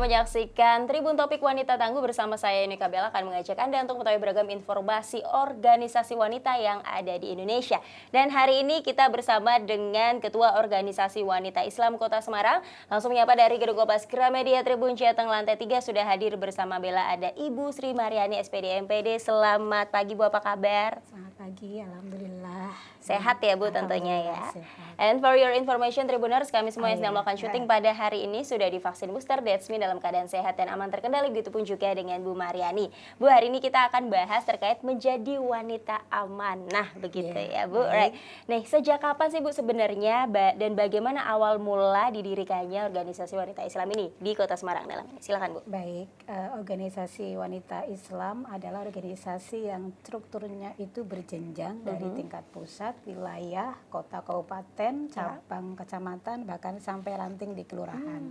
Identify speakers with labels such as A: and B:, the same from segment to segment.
A: menyaksikan Tribun Topik Wanita Tangguh bersama saya Yunika Bella akan mengajak Anda untuk mengetahui beragam informasi organisasi wanita yang ada di Indonesia. Dan hari ini kita bersama dengan Ketua Organisasi Wanita Islam Kota Semarang. Langsung menyapa dari Gedung Kompas Gramedia Tribun Jateng lantai 3 sudah hadir bersama Bella ada Ibu Sri Mariani SPD MPD. Selamat pagi Bu, apa kabar?
B: Selamat pagi, alhamdulillah.
A: Sehat ya Bu tentunya ya.
B: Sehat.
A: And for your information Tribuners, kami semua yang sedang
B: iya.
A: melakukan syuting pada hari ini sudah divaksin booster. That's mean dalam keadaan sehat dan aman terkendali. Begitupun juga dengan Bu Mariani. Bu, hari ini kita akan bahas terkait menjadi wanita amanah begitu ya Bu. Right. Nah, sejak kapan sih Bu sebenarnya dan bagaimana awal mula didirikannya organisasi wanita Islam ini di Kota Semarang dalam ini? Silakan Bu.
B: Baik, organisasi wanita Islam adalah organisasi yang strukturnya itu berjenjang dari tingkat pusat, wilayah, kota, kabupaten, cabang, kecamatan, bahkan sampai ranting di kelurahan.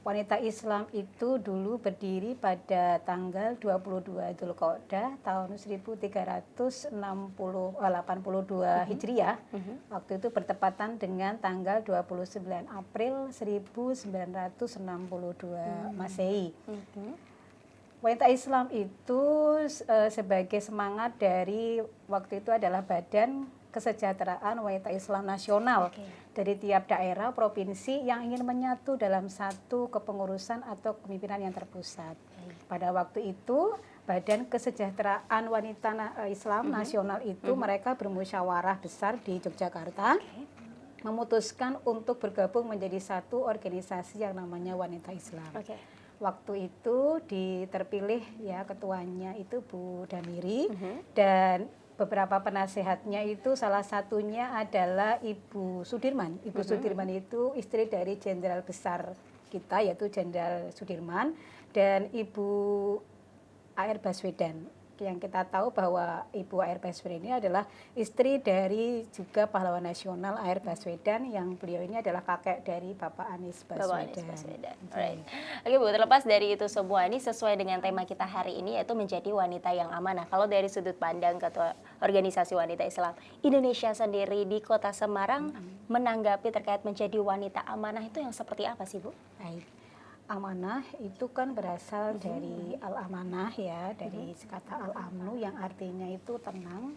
B: Wanita Islam itu dulu berdiri pada tanggal 22 Dzulqa'dah tahun 1382 Hijriah. Waktu itu bertepatan dengan tanggal 29 April 1962 Masehi. Wanita Islam itu sebagai semangat dari waktu itu adalah Badan Kesejahteraan Wanita Islam Nasional dari tiap daerah, provinsi yang ingin menyatu dalam satu kepengurusan atau kepemimpinan yang terpusat. Pada waktu itu Badan Kesejahteraan Wanita Islam Nasional itu mereka bermusyawarah besar di Yogyakarta, memutuskan untuk bergabung menjadi satu organisasi yang namanya Wanita Islam. Waktu itu terpilih ya ketuanya itu Bu Damiri dan beberapa penasehatnya itu salah satunya adalah Ibu Sudirman. Ibu Sudirman itu istri dari Jenderal Besar kita yaitu Jenderal Sudirman dan Ibu A.R. Baswedan. Yang kita tahu bahwa Ibu A.R. Baswedan ini adalah istri dari juga pahlawan nasional A.R. Baswedan yang beliau ini adalah kakek dari Bapak Anies Baswedan.
A: Alright. Oke Bu, terlepas dari itu semua ini sesuai dengan tema kita hari ini yaitu menjadi wanita yang amanah. Kalau dari sudut pandang Ketua Organisasi Wanita Islam Indonesia sendiri di Kota Semarang menanggapi terkait menjadi wanita amanah itu yang seperti apa sih Bu?
B: Baik. Amanah itu kan berasal dari al-amanah ya, dari kata al-amnu yang artinya itu tenang,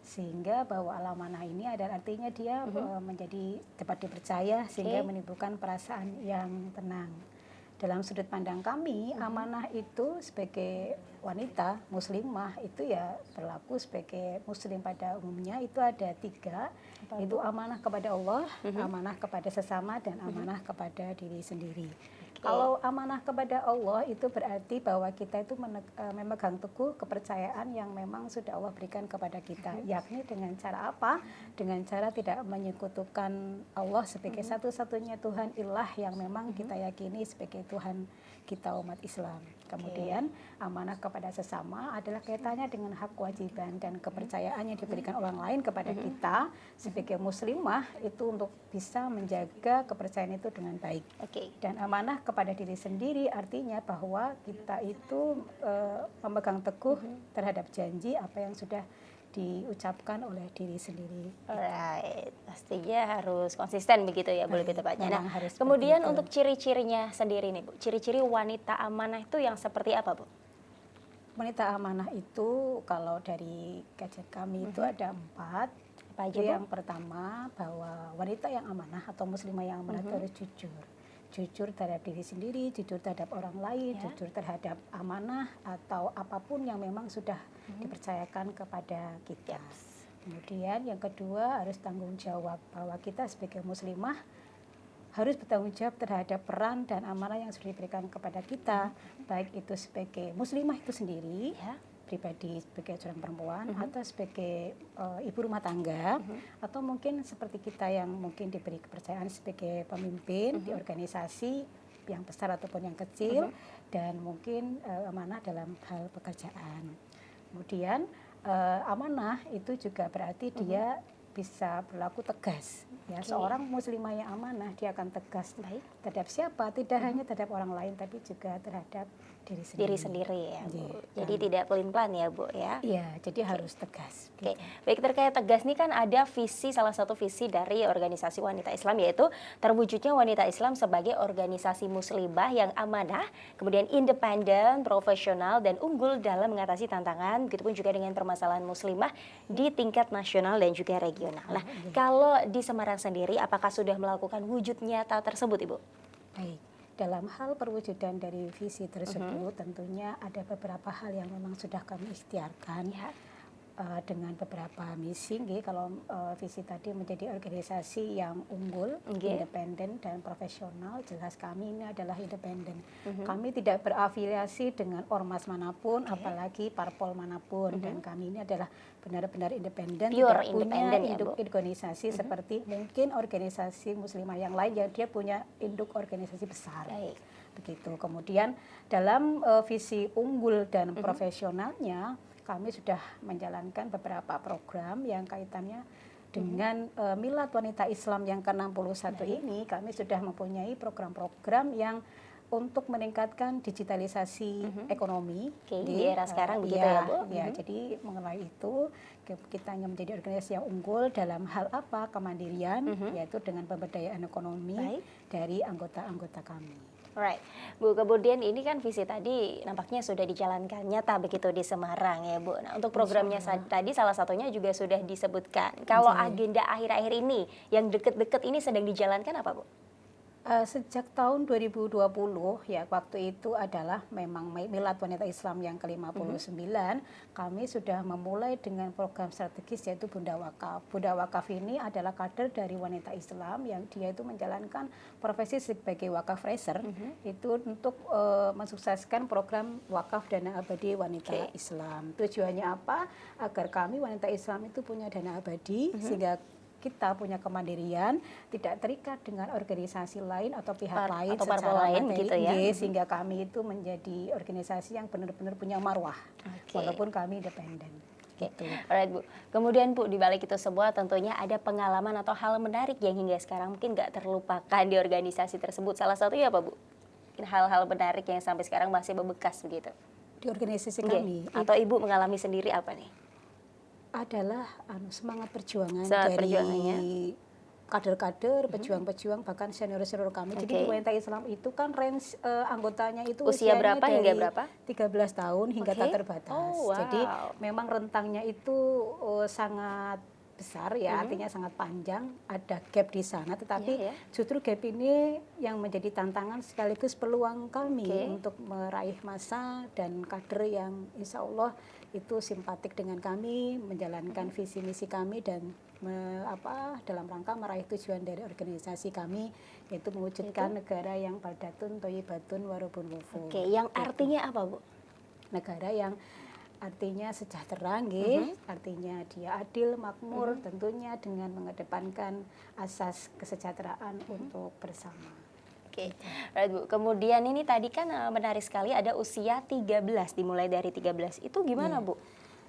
B: sehingga bahwa al-amanah ini ada artinya dia menjadi dapat dipercaya sehingga menimbulkan perasaan yang tenang. Dalam sudut pandang kami, amanah itu sebagai wanita muslimah itu ya berlaku sebagai muslim pada umumnya itu ada 3, itu amanah kepada Allah, amanah kepada sesama dan amanah kepada diri sendiri. Kalau amanah kepada Allah itu berarti bahwa kita itu memegang teguh kepercayaan yang memang sudah Allah berikan kepada kita, yakni dengan cara apa? Dengan cara tidak menyekutukan Allah sebagai satu-satunya Tuhan ilah yang memang kita yakini sebagai Tuhan kita umat Islam. Kemudian amanah kepada sesama adalah kaitannya dengan hak kewajiban dan kepercayaan yang diberikan orang lain kepada kita sebagai muslimah itu untuk bisa menjaga kepercayaan itu dengan baik. Dan amanah kepada diri sendiri artinya bahwa kita itu memegang teguh terhadap janji apa yang sudah diucapkan oleh diri sendiri.
A: Alright, pastinya harus konsisten begitu ya Bu, lebih tepatnya. Nah, kemudian untuk ciri-cirinya sendiri nih Bu, ciri-ciri wanita amanah itu yang seperti apa Bu?
B: Wanita amanah itu kalau dari kajian kami itu ada 4. Yang pertama bahwa wanita yang amanah atau muslimah yang amanah itu harus jujur. Jujur terhadap diri sendiri, jujur terhadap orang lain, jujur terhadap amanah atau apapun yang memang sudah dipercayakan kepada kita. Kemudian yang kedua harus tanggung jawab, bahwa kita sebagai muslimah harus bertanggung jawab terhadap peran dan amanah yang sudah diberikan kepada kita, baik itu sebagai muslimah itu sendiri, pribadi sebagai seorang perempuan atau sebagai ibu rumah tangga atau mungkin seperti kita yang mungkin diberi kepercayaan sebagai pemimpin di organisasi yang besar ataupun yang kecil dan mungkin amanah dalam hal pekerjaan. Kemudian amanah itu juga berarti dia bisa berlaku tegas. Ya,
A: Oke.
B: seorang muslimah yang amanah dia akan tegas
A: Baik.
B: terhadap siapa, tidak hanya terhadap orang lain tapi juga terhadap diri sendiri.
A: Diri sendiri ya, Bu.
B: Iya,
A: Jadi
B: kan.
A: tidak pelin-pelan ya, Bu ya.
B: Iya, jadi harus tegas.
A: Oke,
B: gitu.
A: baik, terkait tegas nih kan ada visi, salah satu visi dari organisasi wanita Islam yaitu terwujudnya wanita Islam sebagai organisasi muslimah yang amanah, kemudian independen, profesional, dan unggul dalam mengatasi tantangan, begitupun juga dengan permasalahan muslimah di tingkat nasional dan juga regional. Nah, kalau di Semarang sendiri, apakah sudah melakukan wujud nyata tersebut, Ibu?
B: Baik, dalam hal perwujudan dari visi tersebut tentunya ada beberapa hal yang memang sudah kami ikhtiarkan.
A: Ya.
B: Dengan beberapa misi, kalau visi tadi menjadi organisasi yang unggul,
A: Nggih.
B: independen dan profesional, jelas kami ini adalah independen. Kami tidak berafiliasi dengan ormas manapun, apalagi parpol manapun, dan kami ini adalah benar-benar independen,
A: Pure
B: tidak punya
A: independen ya,
B: induk
A: Bu?
B: organisasi seperti mungkin organisasi muslimah yang lain yang dia punya induk organisasi besar.
A: Baik.
B: Begitu. Kemudian dalam visi unggul dan profesionalnya, kami sudah menjalankan beberapa program yang kaitannya dengan Milad Wanita Islam yang ke-61 ini. Kami sudah mempunyai program-program yang untuk meningkatkan digitalisasi ekonomi.
A: Oke, di era sekarang begitu ya, Bu?
B: Ya, jadi mengenai itu kita ingin menjadi organisasi yang unggul dalam hal apa? Kemandirian, yaitu dengan pemberdayaan ekonomi
A: Baik.
B: dari anggota-anggota kami.
A: Alright, Bu, kemudian ini kan visi tadi nampaknya sudah dijalankan nyata begitu di Semarang ya, Bu. Nah, untuk programnya tadi salah satunya juga sudah disebutkan. Kalau agenda akhir-akhir ini yang deket-deket ini sedang dijalankan apa, Bu?
B: Sejak tahun 2020 ya, waktu itu adalah memang Milad Wanita Islam yang ke-59, kami sudah memulai dengan program strategis yaitu Bunda Wakaf. Bunda Wakaf ini adalah kader dari wanita Islam yang dia itu menjalankan profesi sebagai wakaf raiser, itu untuk mensukseskan program wakaf dana abadi wanita Islam. Tujuannya apa? Agar kami wanita Islam itu punya dana abadi sehingga kita punya kemandirian, tidak terikat dengan organisasi lain atau pihak lain
A: atau parpol
B: secara
A: lain
B: materi,
A: gitu ya.
B: sehingga kami itu menjadi organisasi yang benar-benar punya marwah, walaupun kami independen.
A: Oke.
B: Gitu.
A: Alright, Bu. Kemudian, Bu, di balik itu semua tentunya ada pengalaman atau hal menarik yang hingga sekarang mungkin nggak terlupakan di organisasi tersebut. Salah satunya apa, Bu? Mungkin hal-hal menarik yang sampai sekarang masih membekas begitu.
B: Di organisasi
A: Nggih.
B: kami
A: Atau Ibu mengalami sendiri apa nih?
B: adalah semangat perjuangan
A: Semangat
B: dari
A: perjuangannya.
B: kader-kader, pejuang-pejuang, bahkan senior-senior kami. Jadi di wanita Islam itu kan range anggotanya itu
A: Usia
B: usianya
A: berapa
B: dari
A: hingga berapa?
B: 13 tahun hingga
A: Oke.
B: tak terbatas.
A: Oh, wow.
B: Jadi memang rentangnya itu sangat besar ya, artinya sangat panjang, ada gap di sana, tetapi
A: Iya, ya.
B: justru gap ini yang menjadi tantangan sekaligus peluang kami
A: Oke.
B: untuk meraih massa dan kader yang insya Allah itu simpatik dengan kami, menjalankan visi misi kami dan dalam rangka meraih tujuan dari organisasi kami, yaitu mewujudkan negara yang baldatun thayyibatun warabun ghafur.
A: Oke, yang artinya apa, Bu?
B: Negara yang artinya sejahtera, artinya dia adil, makmur, tentunya dengan mengedepankan asas kesejahteraan untuk bersama.
A: Oke, right, Bu. Kemudian ini tadi kan menarik sekali ada usia 13, dimulai dari 13. Itu gimana, Bu?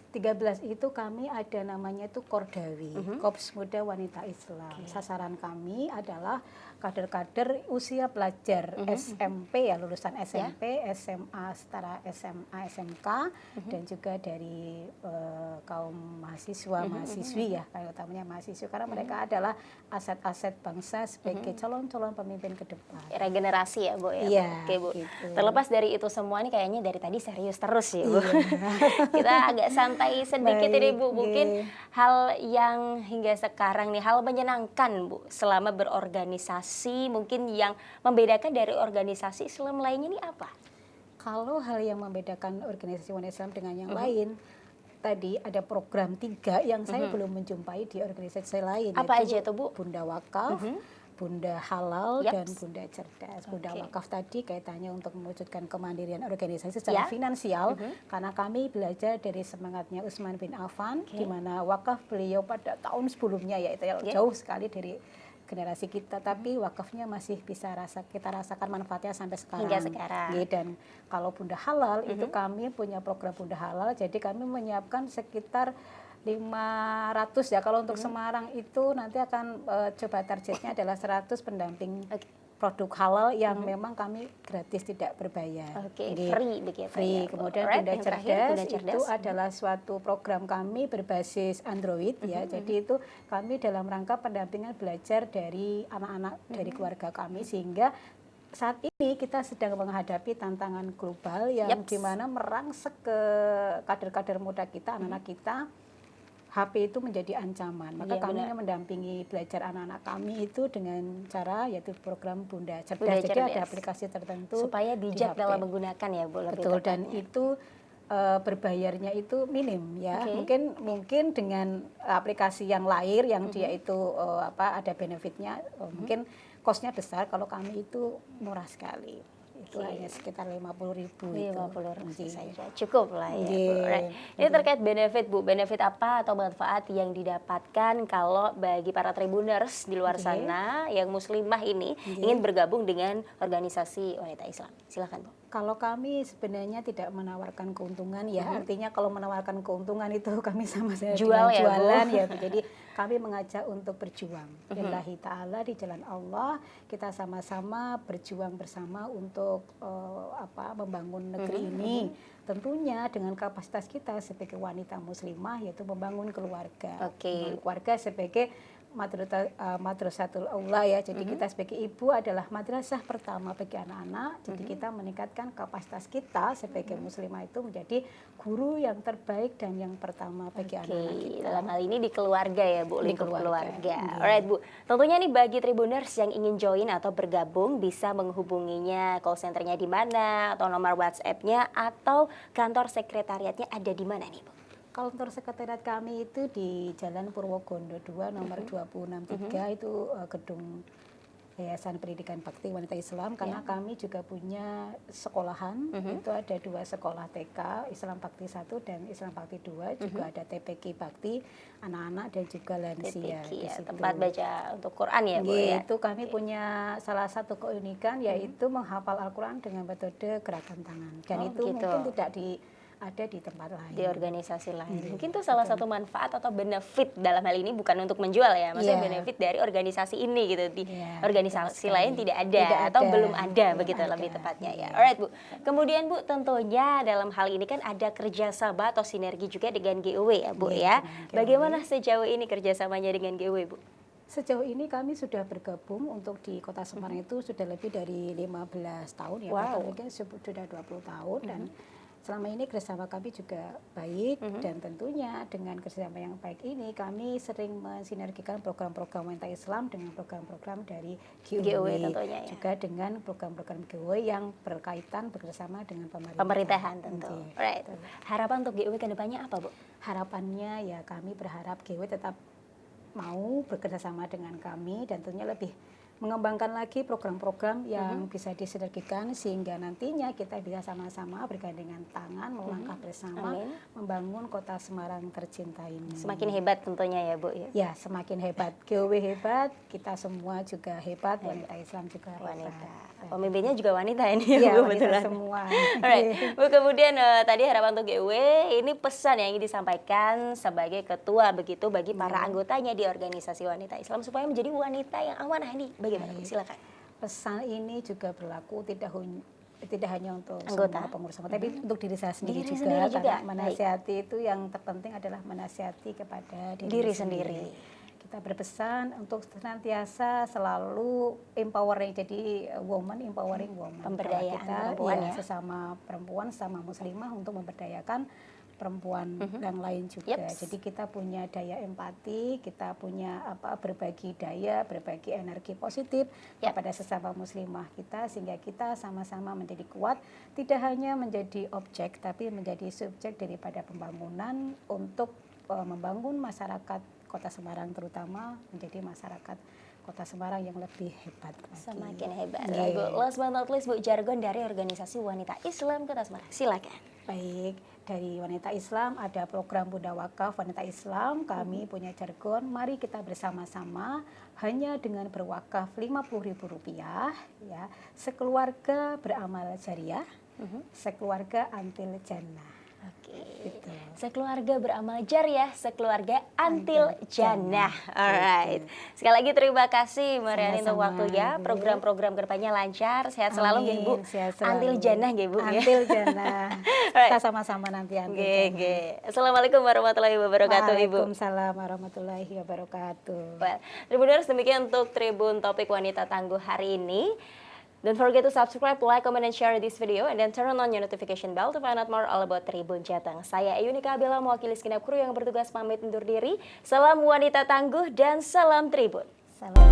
B: 13 itu kami ada namanya itu Kordawi, Korps Muda Wanita Islam. Sasaran kami adalah kader-kader usia pelajar SMP ya, lulusan SMP, SMA, setara SMA, SMK, dan juga dari kaum mahasiswa, mahasiswi ya, kalau utamanya mahasiswa, karena mereka adalah aset-aset bangsa sebagai calon-calon pemimpin ke depan.
A: Regenerasi ya, Bu ya.
B: Iya,
A: Oke, Bu.
B: gitu.
A: Terlepas dari itu semua nih kayaknya dari tadi serius terus ya, Bu. Kita agak santai sedikit ini, Bu. Mungkin hal yang hingga sekarang nih, hal menyenangkan, Bu, selama berorganisasi, mungkin yang membedakan dari organisasi Islam lainnya ini apa?
B: Kalau hal yang membedakan organisasi wanita Islam dengan yang lain, tadi ada program 3 yang saya belum menjumpai di organisasi lain.
A: Apa
B: yaitu
A: aja tuh, Bu?
B: Bunda Wakaf, Bunda Halal,
A: Yaps.
B: dan Bunda Cerdas. Bunda
A: Oke.
B: Wakaf tadi kaitannya untuk mewujudkan kemandirian organisasi secara
A: Ya.
B: finansial, karena kami belajar dari semangatnya Utsman bin Affan, di mana wakaf beliau pada tahun sebelumnya, yaitu jauh sekali dari generasi kita, tapi wakafnya masih bisa kita rasakan manfaatnya sampai sekarang.
A: Hingga sekarang.
B: Dan kalau Bunda Halal itu kami punya program Bunda Halal, jadi kami menyiapkan sekitar 500 ya. Kalau untuk Semarang itu nanti akan coba targetnya adalah 100 pendamping produk halal yang memang kami gratis tidak berbayar.
A: Oke,
B: Jadi,
A: free begitu
B: free.
A: ya, Bu.
B: Kemudian
A: Alright,
B: Bunda
A: yang terakhir,
B: Cerdas
A: Bunda Cerdas.
B: itu adalah suatu program kami berbasis Android ya. Jadi itu kami dalam rangka pendampingan belajar dari anak-anak dari keluarga kami, sehingga saat ini kita sedang menghadapi tantangan global yang dimana merangsek ke kader-kader muda kita, anak-anak kita. HP itu menjadi ancaman, maka
A: Iya,
B: kami
A: benar.
B: mendampingi belajar anak-anak kami itu dengan cara yaitu program Bunda Cerdas.
A: Bunda
B: Jadi ada
A: Cerdas.
B: aplikasi tertentu
A: Supaya
B: di
A: bijak
B: HP.
A: dalam menggunakan ya, Bu, lebih
B: Betul, dan
A: tepatnya.
B: itu berbayarnya itu minim ya.
A: Oke.
B: Mungkin dengan aplikasi yang lain yang dia itu ada benefitnya, mungkin kosnya besar. Kalau kami itu murah sekali. Itu hanya sekitar 50.000 itu.
A: 50.000 saja, cukup lah ya, Bu.
B: Iya.
A: Right. Ini terkait benefit, Bu. Benefit apa atau manfaat yang didapatkan kalau bagi para tribuners di luar sana yang muslimah ini ingin bergabung dengan organisasi wanita Islam? Silakan, Bu.
B: Kalau kami sebenarnya tidak menawarkan keuntungan ya, artinya kalau menawarkan keuntungan itu kami sama saja
A: Jual
B: dengan
A: ya, Bu?
B: jualan ya. Jadi kami mengajak untuk berjuang. Lillahi ta'ala di jalan Allah, kita sama-sama berjuang bersama untuk membangun negeri ini. Tentunya dengan kapasitas kita sebagai wanita muslimah yaitu membangun keluarga.
A: Oke.
B: Membangun keluarga sebagai madrasatul aula ya. Jadi kita sebagai ibu adalah madrasah pertama bagi anak-anak. Jadi kita meningkatkan kapasitas kita sebagai muslimah itu menjadi guru yang terbaik dan yang pertama bagi anak-anak kita.
A: Dalam hal ini di keluarga ya, Bu,
B: Di
A: lingkup
B: keluarga.
A: keluarga. Alright, Bu. Tentunya nih bagi tribuners yang ingin join atau bergabung bisa menghubunginya, call centernya di mana, atau nomor WhatsApp-nya, atau kantor sekretariatnya ada di mana nih, Bu?
B: Kantor sekretariat kami itu di Jalan Purwogondo 2 nomor 263 itu gedung Yayasan Pendidikan Bakti Wanita Islam, karena kami juga punya sekolahan. Itu ada 2 sekolah TK, Islam Bakti 1 dan Islam Bakti 2, juga ada TPQ Bakti anak-anak dan juga lansia
A: TPQ
B: di
A: ya,
B: situ.
A: tempat baca untuk Quran ya, Bu ya.
B: Itu kami punya salah satu keunikan yaitu menghafal Al-Quran dengan metode gerakan tangan, dan itu
A: gitu.
B: mungkin tidak ada di tempat lain.
A: Di organisasi lain. Mungkin itu salah satu manfaat atau benefit dalam hal ini, bukan untuk menjual ya, maksudnya benefit dari organisasi ini gitu. Di organisasi lain tidak ada atau belum ada begitu lebih tepatnya ya. Alright, Bu. Kemudian, Bu, tentunya dalam hal ini kan ada kerjasama atau sinergi juga dengan GOW ya, Bu ya. Bagaimana sejauh ini kerjasamanya dengan GOW, Bu?
B: Sejauh ini kami sudah bergabung untuk di Kota Semarang itu sudah lebih dari 15 tahun ya, bahkan mungkin sudah 20 tahun, dan selama ini kerjasama kami juga baik, dan tentunya dengan kerjasama yang baik ini kami sering mensinergikan program-program wanita Islam dengan program-program dari GOW,
A: tentunya ya.
B: juga dengan program-program GOW yang berkaitan bekerjasama dengan
A: Pemerintahan tentu. Right. Harapan untuk GOW ke depannya apa, Bu?
B: Harapannya ya kami berharap GOW tetap mau bekerjasama dengan kami dan tentunya lebih mengembangkan lagi program-program yang bisa disinergikan sehingga nantinya kita bisa sama-sama bergandengan tangan melangkah bersama membangun Kota Semarang tercinta ini.
A: Semakin hebat tentunya ya, Bu ya.
B: Ya, semakin hebat. GOW hebat, kita semua juga hebat, wanita Islam juga hebat.
A: Pemimpinnya juga wanita ini
B: ya,
A: Bu,
B: wanita
A: betulan.
B: semua.
A: Alright. Bu, kemudian tadi harapan untuk GOW ini pesan yang ingin disampaikan sebagai ketua begitu bagi para anggotanya di organisasi wanita Islam supaya menjadi wanita yang amanah ini. Bagaimana, Bu? Silakan.
B: Pesan ini juga berlaku tidak hanya untuk
A: Anggota.
B: semua pengurus anggota, tapi untuk diri saya sendiri
A: Diri
B: juga,
A: sendiri juga.
B: karena menasihati itu yang terpenting adalah menasihati kepada diri sendiri. Kita berpesan untuk senantiasa selalu empowering, jadi empowering woman.
A: Pemberdayaan
B: Kita
A: perempuan ya.
B: sesama perempuan, sama muslimah untuk memberdayakan perempuan yang lain juga. Jadi kita punya daya empati, kita punya berbagi daya, berbagi energi positif kepada sesama muslimah kita, sehingga kita sama-sama menjadi kuat, tidak hanya menjadi objek tapi menjadi subjek daripada pembangunan untuk membangun masyarakat Kota Semarang, terutama menjadi masyarakat Kota Semarang yang lebih hebat lagi.
A: Semakin hebat. Bu, last but not least, Bu, jargon dari organisasi wanita Islam Kota Semarang. Silakan.
B: Baik, dari wanita Islam ada program Bunda Wakaf Wanita Islam. Kami punya jargon, mari kita bersama-sama hanya dengan berwakaf Rp50.000 ya, sekeluarga beramal jariah, sekeluarga antil jannah.
A: Oke.
B: Gitu.
A: Sekeluarga beramal jariah, sekeluarga antil jannah. Alright.
B: Gitu.
A: Sekali lagi terima kasih Mariani untuk
B: Sama-sama,
A: waktunya.
B: Bu.
A: Program-program kedepannya lancar, sehat selalu nggih Bu.
B: Amin, sehat
A: Antil
B: selalu.
A: jannah nggih Bu. nggih.
B: Antil jannah.
A: Alright.
B: Kita sama-sama nanti antil
A: Nggih,
B: jannah.
A: nggih. Assalamualaikum warahmatullahi wabarakatuh Ibu.
B: Waalaikumsalam warahmatullahi wabarakatuh.
A: Well, Tribuners, demikian untuk Tribun Topik Wanita Tangguh hari ini. Don't forget to subscribe, like, comment, and share this video, and then turn on your notification bell to find out more all about Tribun Jateng. Saya Yunika Abela, mewakili segenap kru yang bertugas pamit undur diri. Salam wanita tangguh dan salam Tribun.
B: Salam.